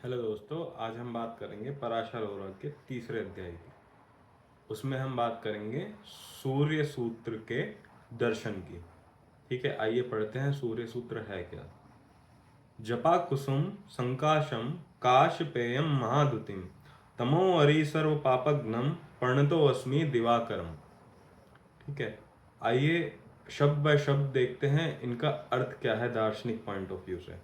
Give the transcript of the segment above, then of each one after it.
Hello दोस्तों, आज हम बात करेंगे पराशर औरव के तीसरे अध्याय की। उसमें हम बात करेंगे सूर्य सूत्र के दर्शन की। ठीक है, आइए पढ़ते हैं सूर्य सूत्र है क्या। जपा कुसुम संकाशम काशपेयम महादुतिम तमो अरि सर्व पापघ्नम पर्णतो अस्मि दिवाकरम। ठीक है, आइए शब्द बाय शब्द देखते हैं इनका अर्थ क्या है दार्शनिक पॉइंट ऑफ व्यू से।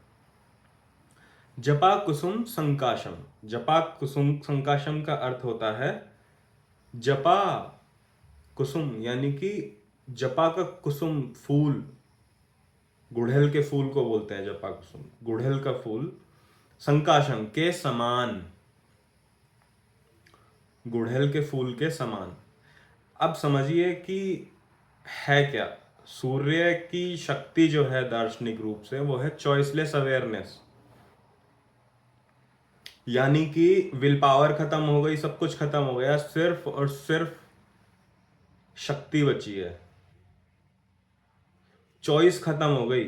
जपा कुसुम संकाशम। जपा कुसुम संकाशम का अर्थ होता है जपा कुसुम, यानी कि जपा का कुसुम फूल, गुड़हल के फूल को बोलते हैं जपा कुसुम, गुड़हल का फूल। संकाशम के समान, गुड़हल के फूल के समान। अब समझिए कि है क्या। सूर्य की शक्ति जो है दार्शनिक रूप से वो है चॉइसलेस अवेयरनेस, यानी कि विल पावर खत्म हो गई, सब कुछ खत्म हो गया, सिर्फ और सिर्फ शक्ति बची है। चॉइस खत्म हो गई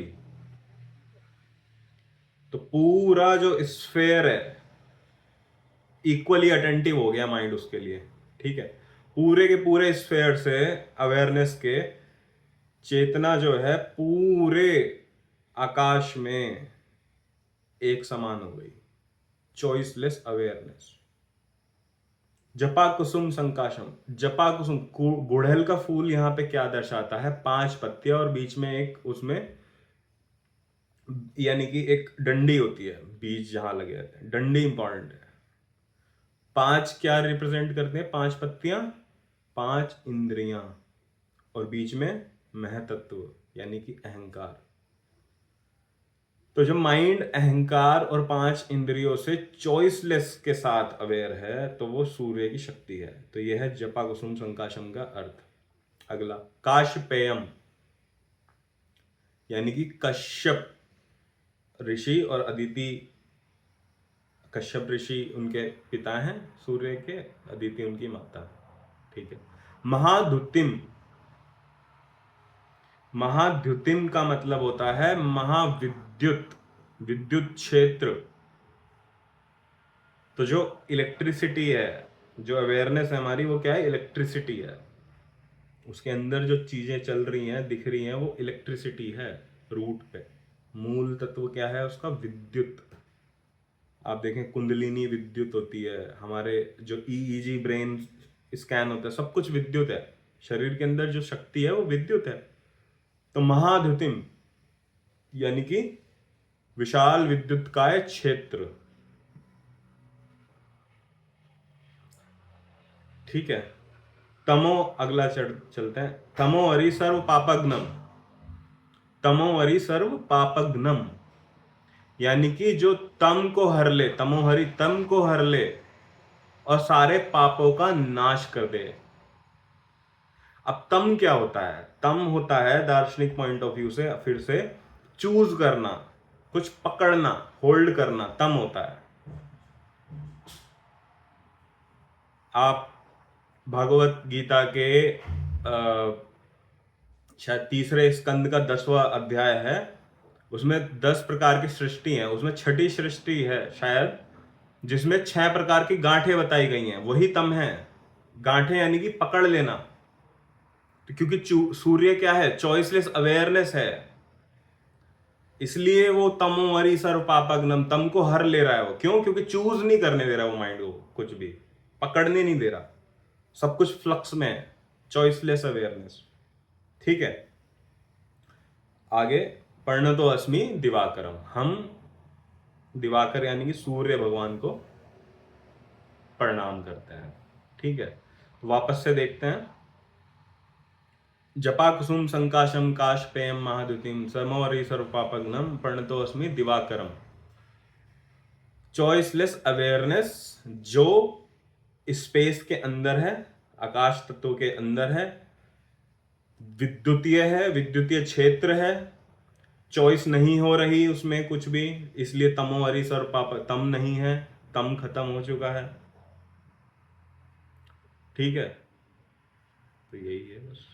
तो पूरा जो स्फेयर है इक्वली अटेंटिव हो गया माइंड उसके लिए। ठीक है, पूरे के पूरे स्फेयर से अवेयरनेस के चेतना जो है पूरे आकाश में एक समान हो गई। Choiceless awareness. जपा कुसुम संकाशम। जपा कुसुम गुड़हल का फूल यहाँ पे क्या दर्शाता है? 5 पत्तियां और बीच में एक उसमें, यानी कि एक डंडी होती है, बीज जहां लगे रहते हैं, डंडी इंपॉर्टेंट है। 5 क्या रिप्रेजेंट करते हैं? 5 पत्तियां, 5 इंद्रियां और बीच में महतत्व यानी कि अहंकार। तो जब माइंड अहंकार और 5 इंद्रियों से चॉइसलेस के साथ अवेयर है तो वो सूर्य की शक्ति है। तो यह है जपा कुसुम संकाशम का अर्थ। अगला काशपेयम, यानी कि कश्यप ऋषि और अदिति। कश्यप ऋषि उनके पिता हैं सूर्य के, अदिति उनकी माता। ठीक है। महाद्युतिम। महाद्युतिम का मतलब होता है महाविद्युत, विद्युत क्षेत्र। तो जो इलेक्ट्रिसिटी है, जो अवेयरनेस है हमारी, वो क्या है? इलेक्ट्रिसिटी है। उसके अंदर जो चीजें चल रही हैं, दिख रही हैं, वो इलेक्ट्रिसिटी है। रूट पे मूल तत्व क्या है उसका? विद्युत। आप देखें कुंडलिनी विद्युत होती है, हमारे जो ईईजी ब्रेन स्कैन होता है, सब कुछ विद्युत है। शरीर के अंदर जो शक्ति है वो विद्युत है। तो महाद्युतिम यानी कि विशाल विद्युतकाय क्षेत्र। ठीक है। तमो, अगला चलते हैं। तमो हरि सर्व पापघ्नम। तमो हरि सर्व पापघ्नम, यानी कि जो तम को हर ले, तमोहरि तम को हर ले और सारे पापों का नाश कर दे। अब तम क्या होता है? तम होता है दार्शनिक पॉइंट ऑफ व्यू से फिर से चूज करना, कुछ पकड़ना, होल्ड करना, तम होता है। आप भागवत गीता के शायद तीसरे स्कंद का 10वां अध्याय है, उसमें 10 प्रकार की सृष्टि है, उसमें छठी सृष्टि है शायद जिसमें 6 प्रकार की गांठें बताई गई हैं, वही तम है। गांठें यानी कि पकड़ लेना। तो क्योंकि सूर्य क्या है? चॉइसलेस अवेयरनेस है, इसलिए वो तमो हरि सर्व पापघ्नम, तम को हर ले रहा है वो। क्यों? क्योंकि चूज नहीं करने दे रहा वो माइंड को, कुछ भी पकड़ने नहीं दे रहा, सब कुछ फ्लक्स में है। Choiceless awareness. ठीक है, आगे पर्णतो अस्मि दिवाकरम। हम दिवाकर यानी कि सूर्य भगवान को प्रणाम करते हैं। ठीक है, वापस से देखते हैं। जपा कुसुम संकाशम काशपेयम महाद्युतिम समोरि सर्वपापघ्नम प्रणतो अस्मि दिवाकरम। चॉइसलेस अवेयरनेस जो स्पेस के अंदर है, आकाश तत्व के अंदर है, विद्युतीय है, विद्युतीय क्षेत्र है, चॉइस नहीं हो रही उसमें कुछ भी, इसलिए तमो हरि सर्व पाप, तम नहीं है, तम खत्म हो चुका है। ठीक है, तो यही है बस।